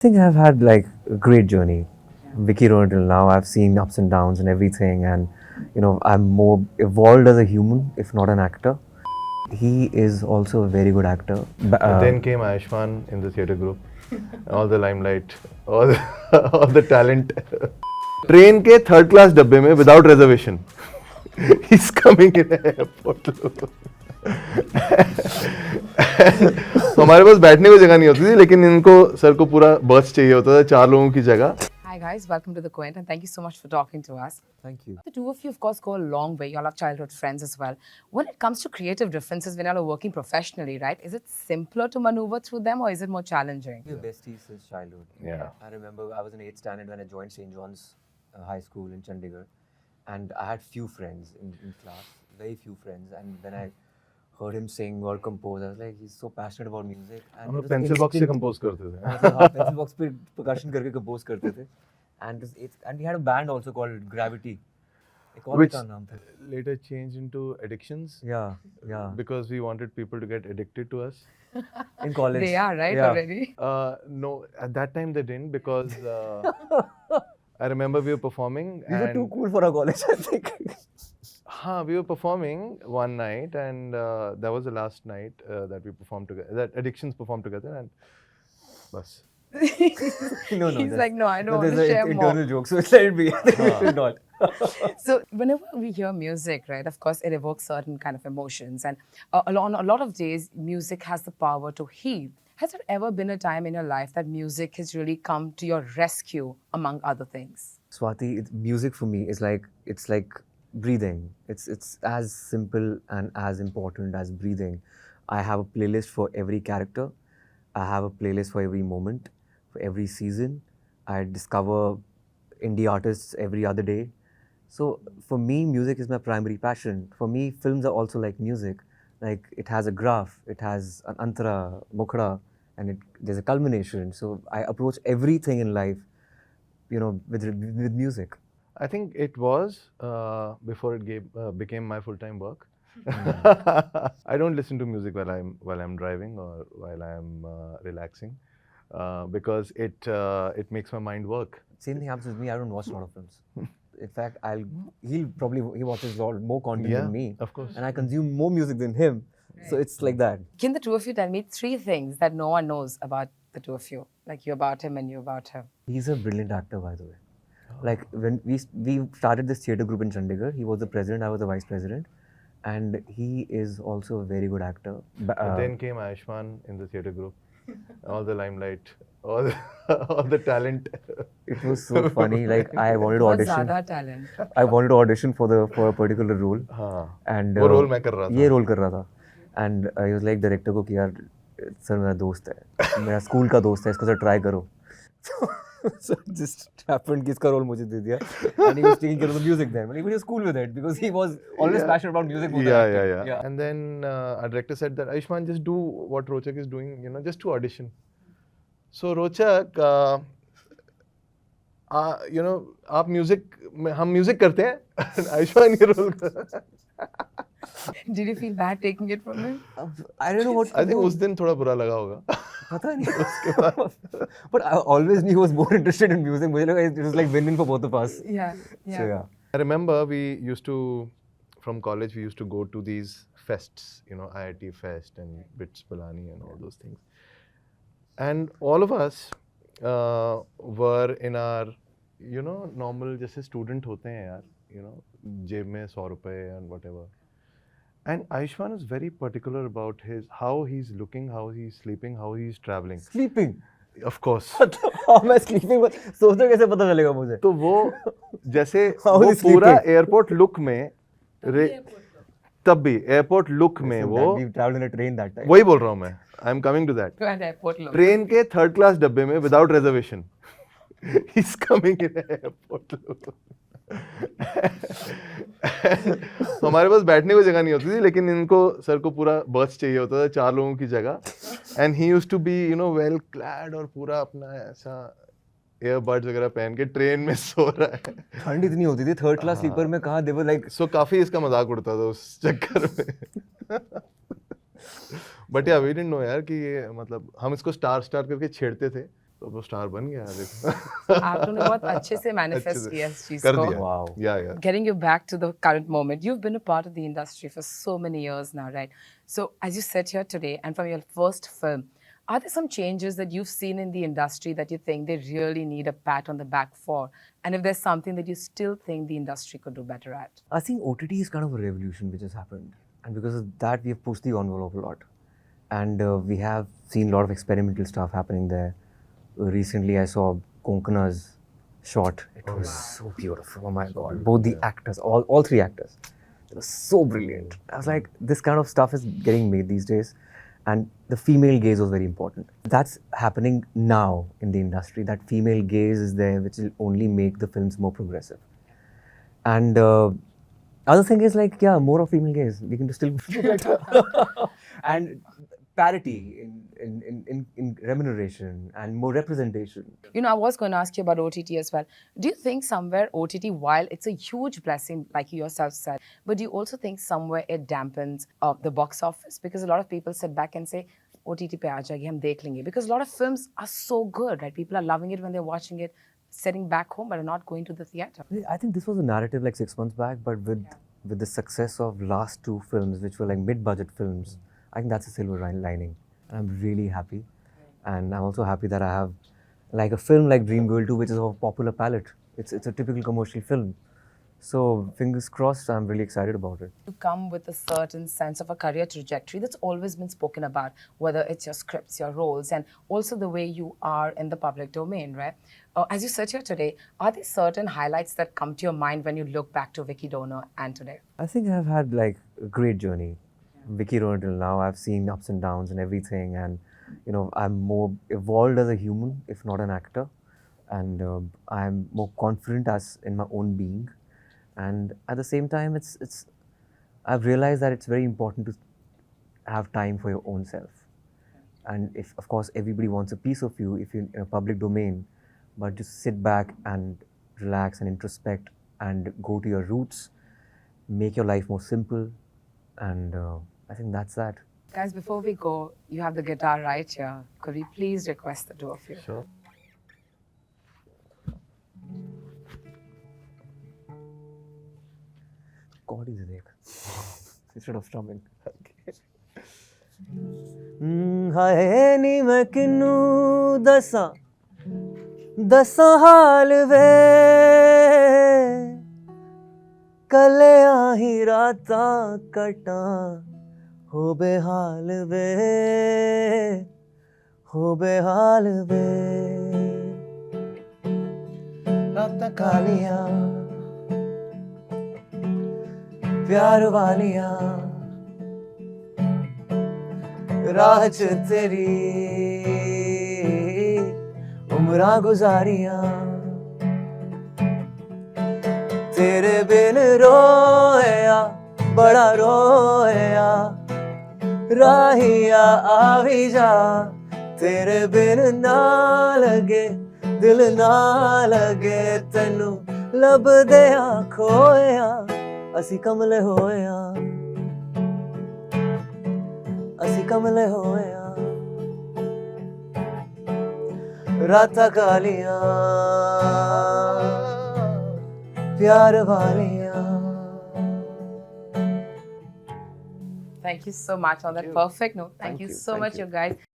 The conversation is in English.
I think I've had like a great journey. Vicky Rowan till now, I've seen ups and downs and everything, and I'm more evolved as a human, if not an actor. He is also a very good actor. Then came Ayushmann in the theatre group. All the limelight, all the, all the talent. Train के third class डब्बे में without reservation. He's coming in airport. तो हमारे पास बैठने को जगह नहीं होती थी, लेकिन इनको सर को पूरा बर्थ चाहिए होता था, 4 लोगों की जगह. Hi guys, welcome to the Quint and thank you so much for talking to us. Thank you. The two of you of course go a long way. You all are childhood friends as well. When it comes to creative differences when you all are working professionally, right, is it simpler to maneuver through them or is it more challenging? We're besties since childhood. Yeah. I remember I was in 8th standard when I joined St. John's High School in Chandigarh, and I had few friends in class, very few friends, and when I heard him sing or compose, I was like, he's so passionate about music. हम लोग pencil box से compose करते थे. Pencil box पे percussion करके compose करते थे. And we had a band also called Gravity. Which later changed into Addictions. Yeah. Because we wanted people to get addicted to us. In college. They are, right, Yeah. already? No, at that time they didn't, because I remember we were performing. We were too cool for our college, I think. We were performing one night, and that was the last night that we performed together. That Addictions performed together, and bus. No, He's like, no, I don't want there's to an share more. internal joke, so let it be. It's not. So whenever we hear music, right, of course it evokes certain kind of emotions, and on a lot of days music has the power to heal. Has there ever been a time in your life that music has really come to your rescue among other things? Swati, music for me is like, it's like breathing. It's as simple and as important as breathing. I have a playlist for every character. I have a playlist for every moment, for every season. I discover indie artists every other day. So for me, music is my primary passion. For me, films are also like music. Like, it has a graph, it has an antara, mukhra, and there's a culmination. So I approach everything in life, with music. I think it was before it became my full-time work. I don't listen to music while I'm driving or while I'm relaxing, because it makes my mind work. Same thing happens with me. I don't watch a lot of films. In fact, he watches a lot more content than me. Of course. And I consume more music than him. Right. So it's like that. Can the two of you tell me 3 things that no one knows about the two of you? Like, you about him and you about him. He's a brilliant actor, by the way. Like, when we started this theatre group in Chandigarh, he was the president, I was the vice president. And he is also a very good actor. Then came Ayushmann in the theatre group. All the limelight, all the talent. It was so funny. Like, I wanted to audition. Zyada talent. I wanted to audition for a particular role. And वो role मैं कर रहा था. ये role कर रहा था. And I was like director को कि यार सर मेरा दोस्त है, मेरा स्कूल का दोस्त है, इसको सर try करो. So it just happened कि इसका role मुझे दे दिया. And he was taking care of the music then. But he was cool with it because he was always passionate about music. Yeah. And then our director said that Ayushmann, just do what Rochak is doing, just to audition. So Rochak, आप हम music करते हैं. Ayushmann ये role कर. Did you feel bad taking it from him? I don't know what. I think उस दिन थोड़ा बुरा लगा होगा. पता नहीं. But I always knew he was more interested in music. मुझे लगा it was like win-win for both of us. Yeah. So yeah. I remember from college we used to go to these fests, IIT Fest and Bits Pilani and all those things. And all of us were in our, normal जैसे student होते हैं यार, जेब में 100 रुपए and whatever. And Ayushmann is very particular about how he's looking, how he's sleeping, how he's traveling. Sleeping? Of course. How मैं sleeping? सोचने कैसे पता चलेगा मुझे? तो वो जैसे वो पूरा एयरपोर्ट लुक में तब भी एयरपोर्ट लुक में वो We traveled in a train that time. वही बोल रहा हूँ मैं. I'm coming to that. Airport look. Train के थर्ड क्लास डब्बे में without reservation. He's coming in airport look. हमारे पास बैठने को जगह नहीं होती थी, लेकिन इनको सर को पूरा बर्थ चाहिए होता था, 4 लोगों की जगह. And he used to be well clad और पूरा अपना ऐसा एयरबड्स वगैरह पहन के ट्रेन में सो रहा है. ठंड इतनी होती थी थर्ड क्लास स्लीपर में, कहाँ दे वर लाइक. सो काफी इसका मजाक उड़ता था उस चक्कर में. बट या वी डिडंट नो यार कि ये मतलब हम इसको स्टार करके छेड़ते थे. तो वो स्टार बन गया देखो आपने बहुत अच्छे से अच्छे मैनिफेस्ट से किया इस चीज कर को. दिया Wow. या Getting you back to the current moment, you've been a part of the industry for so many years now, right? So as you sit here today and from your first film, are there some changes that you've seen in the industry that you think they really need a pat on the back for? And if there's something that you still think the industry could do better at? I think OTT is kind of a revolution which has happened, and because of that, we have pushed the envelope a lot, and we have seen a lot of experimental stuff happening there. Recently, I saw Konkona's shot. It was so beautiful. Oh my God! Both the actors, all three actors, it was so brilliant. I was like, this kind of stuff is getting made these days, and the female gaze was very important. That's happening now in the industry. That female gaze is there, which will only make the films more progressive. And other thing is like, yeah, more of female gaze. We can do still do better. And parity in remuneration and more representation. You know, I was going to ask you about OTT as well. Do you think somewhere OTT, while it's a huge blessing, like you yourself said, but do you also think somewhere it dampens the box office? Because a lot of people sit back and say, OTT pe aa jayegi, hum dekh lenge. Because a lot of films are so good, right? People are loving it when they're watching it, sitting back home, but are not going to the theater. I think this was a narrative like 6 months back, but with the success of last two films, which were like mid-budget films, I think that's a silver lining. And I'm really happy. And I'm also happy that I have like a film like Dream Girl 2, which is of popular palette. It's a typical commercial film. So fingers crossed, I'm really excited about it. You come with a certain sense of a career trajectory that's always been spoken about, whether it's your scripts, your roles, and also the way you are in the public domain, right? As you sit here today, are there certain highlights that come to your mind when you look back to Vicky Donor and today? I think I've had like a great journey. Vicky Rowan till now, I've seen ups and downs and everything, and you know, I'm more evolved as a human, if not an actor, and I'm more confident as in my own being. And at the same time, I've realized that it's very important to have time for your own self. And if, of course, everybody wants a piece of you, if you're in a public domain, but just sit back and relax and introspect and go to your roots, make your life more simple, and I think that's that. Guys, before we go, you have the guitar right here. Could we please request the two of you? Sure. God is एक instead of strumming. हाय नी मैं किन्नू दसा हाल वे कले आही रातां कटां हो बेहाल वे रातां कालियां प्यार वालियां राह च तेरी उमरां गुजारियां तेरे बिन रोया बड़ा रोया राहिया आवी जा तेरे बिन ना लगे दिल ना लगे तैनू लभदिया खोया असी कमले होया रातां कालियां प्यार वालियां. Thank you so much on that perfect note. Thank you so much, you guys.